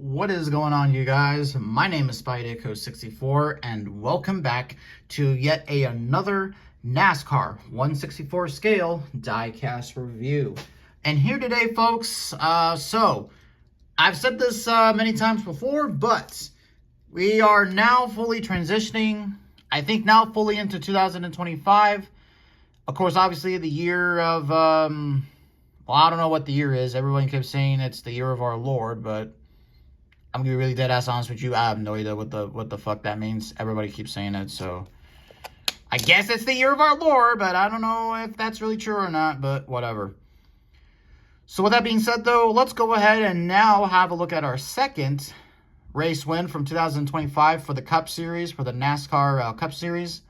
What is going on, you guys? My name is SpyDayco64 and welcome back to yet another NASCAR 1/64 scale diecast review. And here today, folks, so I've said this many times before, but we are now fully transitioning, I think now fully into 2025. Of course, obviously the year of, well, I don't know what the year is. Everyone keeps saying it's the year of our Lord, but I'm gonna be really dead ass honest with you. I have no idea what the fuck that means. Everybody keeps saying it, so I guess it's the year of our Lord, but I don't know if that's really true or not, but whatever. So with that being said, though, let's go ahead and now have a look at our second race win from 2025 for the Cup Series, for the NASCAR Cup Series.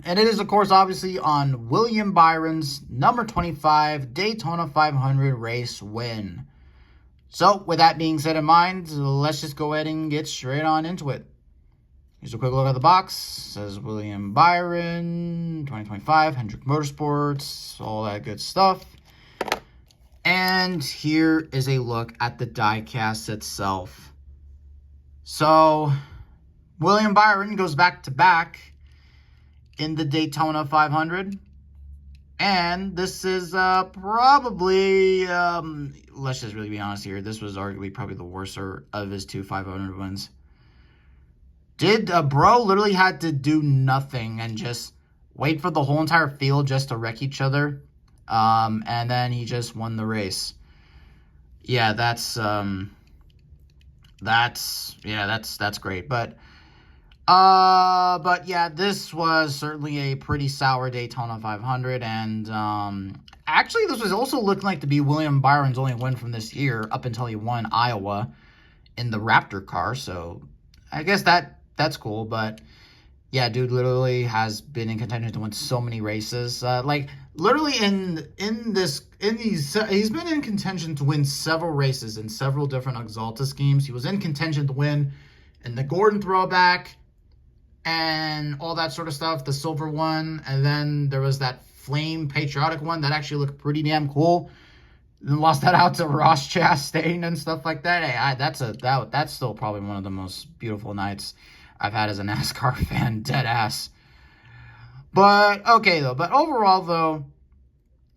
And it is, of course, obviously on William Byron's number 25 Daytona 500 race win. So, with that being said in mind, let's just go ahead and get straight on into it. Here's a quick look at the box. It says William Byron, 2025, Hendrick Motorsports, all that good stuff. And here is a look at the diecast itself. So, William Byron goes back-to-back in the Daytona 500. And this is probably, let's just really be honest here, this was arguably probably the worst of his two 500 wins. Bro literally had to do nothing and just wait for the whole entire field just to wreck each other. And then he just won the race. Yeah, that's great. But yeah, this was certainly a pretty sour Daytona 500, and actually this was also looking like to be William Byron's only win from this year up until he won Iowa in the Raptor car, so I guess that's cool. But yeah, dude literally has been in contention to win so many races. Like literally he's been in contention to win several races in several different Exalta schemes. He was in contention to win in the Gordon throwback and all that sort of stuff, the silver one, and then there was that flame patriotic one that actually looked pretty damn cool. Then lost that out to Ross Chastain and stuff like that. Hey, that's still probably one of the most beautiful nights I've had as a NASCAR fan, dead ass. But okay though, but overall though,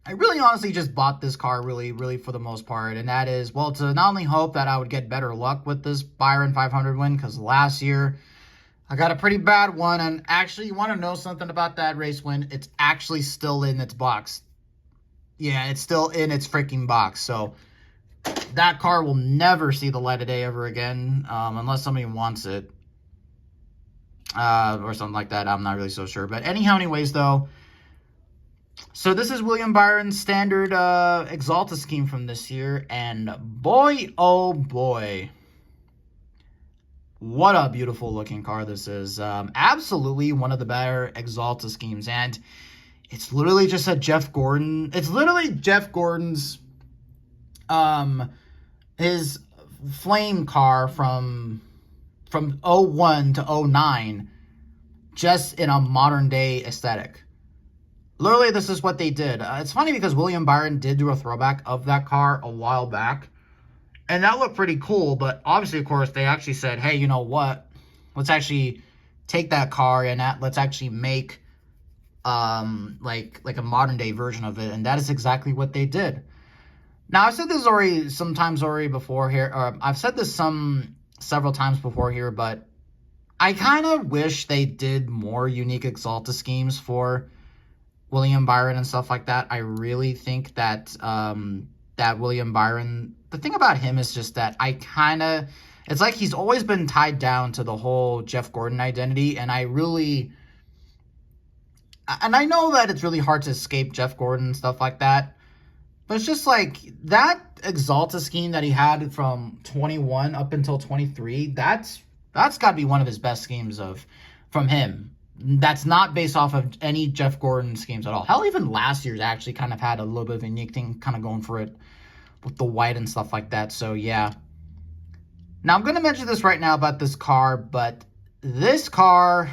I really honestly just bought this car really for the most part, and that is, well, to not only hope that I would get better luck with this Byron 500 win, because last year I got a pretty bad one. And actually, you want to know something about that race win? It's actually still in its box. Yeah, it's still in its freaking box. So that car will never see the light of day ever again, unless somebody wants it. Or something like that. I'm not really so sure. But anyways, though, so this is William Byron's standard Exalta scheme from this year. And boy, oh boy, what a beautiful looking car this is. Absolutely one of the better Exalta schemes. And it's literally just a Jeff Gordon. It's literally Jeff Gordon's, his flame car from 01 to 09, just in a modern day aesthetic. Literally, this is what they did. It's funny because William Byron did do a throwback of that car a while back, and that looked pretty cool. But obviously, of course, they actually said, hey, you know what? Let's actually take that car and let's actually make like a modern day version of it. And that is exactly what they did. Now, I've said this already before here, or I've said this several times before here, but I kind of wish they did more unique Exalta schemes for William Byron and stuff like that. I really think that that William Byron, the thing about him is just that it's like he's always been tied down to the whole Jeff Gordon identity, and I know that it's really hard to escape Jeff Gordon and stuff like that, but it's just like that Exalta scheme that he had from 21 up until 23, that's got to be one of his best schemes from him. That's not based off of any Jeff Gordon schemes at all. Hell, even last year's actually kind of had a little bit of a unique thing kind of going for it with the white and stuff like that. So, yeah. Now, I'm going to mention this right now about this car, but this car,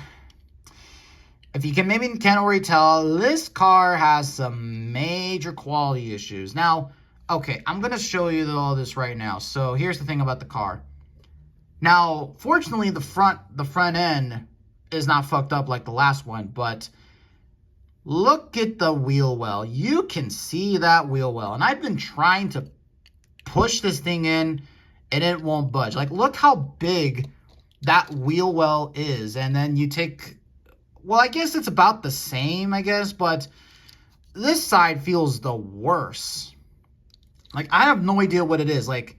if you can't already tell, this car has some major quality issues. Now, Okay, I'm going to show you all this right now. So here's the thing about the car. Now, fortunately, the front end is not fucked up like the last one, but look at the wheel well. You can see that wheel well. And I've been trying to push this thing in, and it won't budge. Like, look how big that wheel well is. And then you take, well, I guess it's about the same, I guess, but this side feels the worst. Like, I have no idea what it is. Like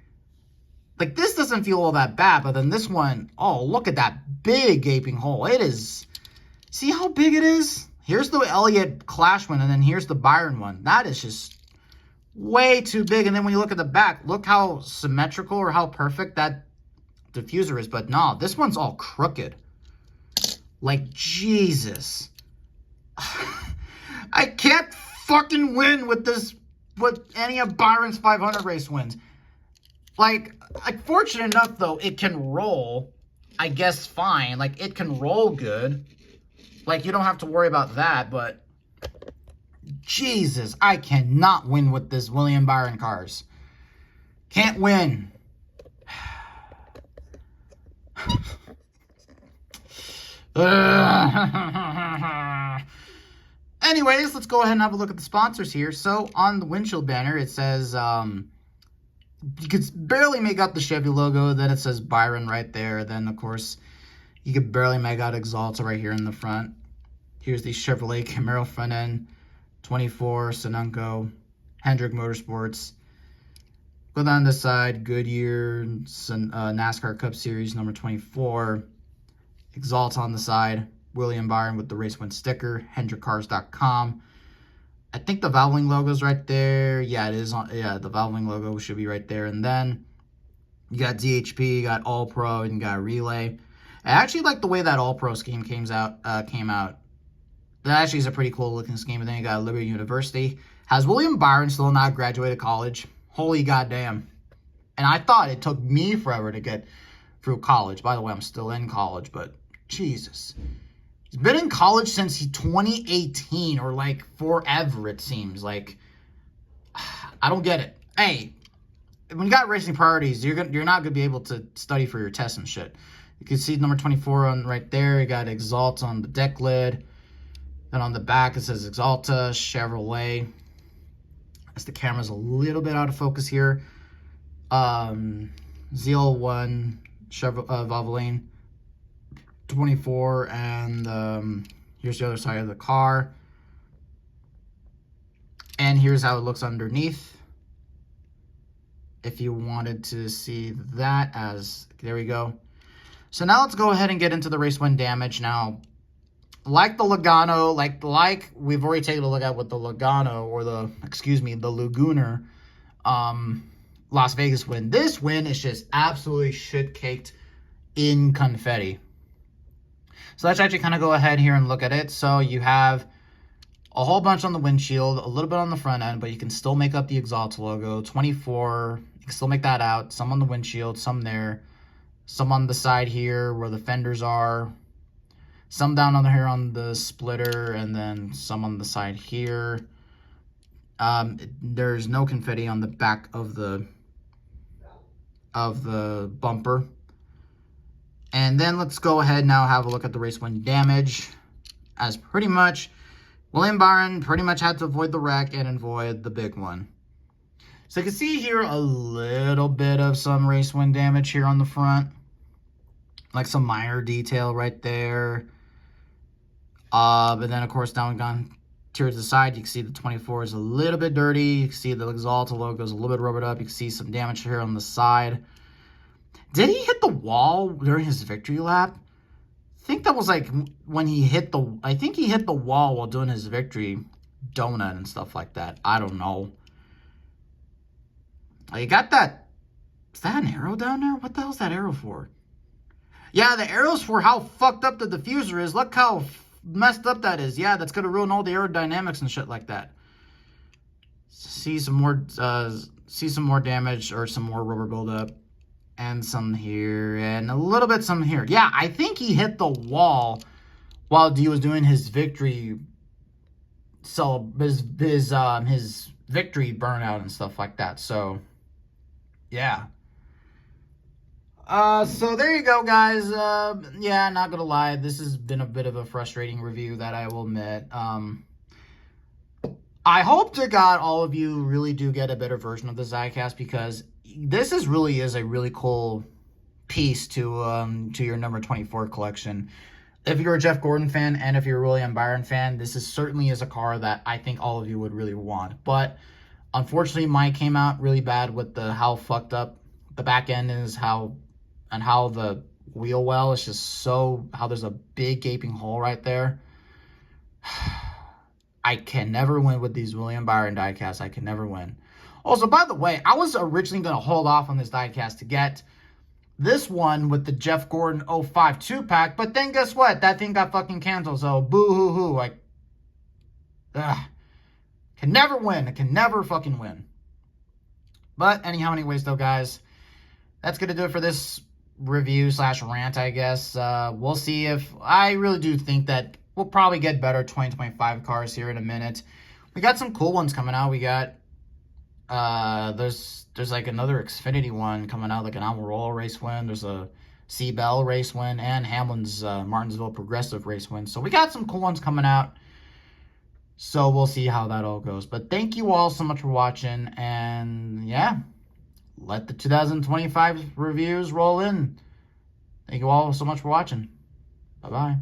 this doesn't feel all that bad, but then this one, oh, look at that big gaping hole. It is, see how big it is? Here's the Elliott Clash one, and then here's the Byron one. That is just way too big. And then when you look at the back, look how symmetrical or how perfect that diffuser is. But no, this one's all crooked. Like, Jesus. I can't fucking win with this, with any of Byron's 500 race wins. Like, fortunate enough, though, it can roll, I guess, fine. Like, it can roll good. Like, you don't have to worry about that, but Jesus, I cannot win with this William Byron cars. Can't win. Anyways, let's go ahead and have a look at the sponsors here. So, on the windshield banner, it says, you could barely make out the Chevy logo. Then it says Byron right there. Then, of course, you could barely make out Axalta right here in the front. Here's the Chevrolet Camaro front end, 24, Sonunco, Hendrick Motorsports. Go down this side, Goodyear, NASCAR Cup Series number 24. Axalta on the side, William Byron with the Race Win sticker, HendrickCars.com. I think the Valvoline logo is right there. Yeah, it is. Yeah, the Valvoline logo should be right there. And then you got DHP, you got All Pro, and you got Relay. I actually like the way that All Pro scheme came out. That actually is a pretty cool looking scheme. And then you got Liberty University. Has William Byron still not graduated college? Holy goddamn. And I thought it took me forever to get through college. By the way, I'm still in college, but Jesus. He's been in college since 2018, or like forever, it seems. Like, I don't get it. Hey, when you got racing priorities, you're not gonna be able to study for your tests and shit. You can see number 24 on right there. You got Axalta on the deck lid. Then on the back it says Axalta, Chevrolet. As the camera's a little bit out of focus here. ZL1 Chevrolet Valvoline 24, and here's the other side of the car. And here's how it looks underneath. If you wanted to see that, as there we go. So now let's go ahead and get into the race win damage. Now, like the Logano, like we've already taken a look at with the Logano, or the Lagooner Las Vegas win. This win is just absolutely shit caked in confetti. So let's actually kind of go ahead here and look at it. So you have a whole bunch on the windshield, a little bit on the front end, but you can still make up the Axalta logo. 24, you can still make that out. Some on the windshield, some there. Some on the side here where the fenders are. Some down on here on the splitter, and then some on the side here. There's no confetti on the back of the bumper. And then let's go ahead now have a look at the race win damage. As pretty much, William Byron pretty much had to avoid the wreck and avoid the big one. So you can see here a little bit of some race win damage here on the front. Like some minor detail right there. But then of course down gone towards the side, you can see the 24 is a little bit dirty. You can see the Axalta logo is a little bit rubbered up. You can see some damage here on the side. Did he hit the wall during his victory lap? I think that was like when he hit the... I think he hit the wall while doing his victory donut and stuff like that. I don't know. Oh, you got that... Is that an arrow down there? What the hell is that arrow for? Yeah, the arrow's for how fucked up the diffuser is. Look how messed up that is. Yeah, that's going to ruin all the aerodynamics and shit like that. See some more damage, or some more rubber buildup. And some here, and a little bit some here. Yeah, I think he hit the wall while he was doing his victory, his victory burnout and stuff like that. So, yeah. So there you go, guys. Yeah, not gonna lie, this has been a bit of a frustrating review, that I will admit. I hope to God all of you really do get a better version of the Zycast, because this really is a really cool piece to your number 24 collection. If you're a Jeff Gordon fan and if you're a William Byron fan, this certainly is a car that I think all of you would really want. But unfortunately, mine came out really bad with how fucked up the back end is, how the wheel well is just how there's a big gaping hole right there. I can never win with these William Byron diecasts. I can never win. Also, by the way, I was originally going to hold off on this diecast to get this one with the Jeff Gordon 05 2-pack, but then guess what? That thing got fucking canceled, so boo-hoo-hoo. Can never win. I can never fucking win. But anyways, though, guys, that's going to do it for this review / rant, I guess. We'll see. If I really do think that we'll probably get better 2025 cars here in a minute. We got some cool ones coming out. We got there's like another Xfinity one coming out, like an Almirola race win. There's a C-Bell race win and Hamlin's Martinsville Progressive race win. So we got some cool ones coming out. So we'll see how that all goes. But thank you all so much for watching, and yeah, let the 2025 reviews roll in. Thank you all so much for watching. Bye-bye.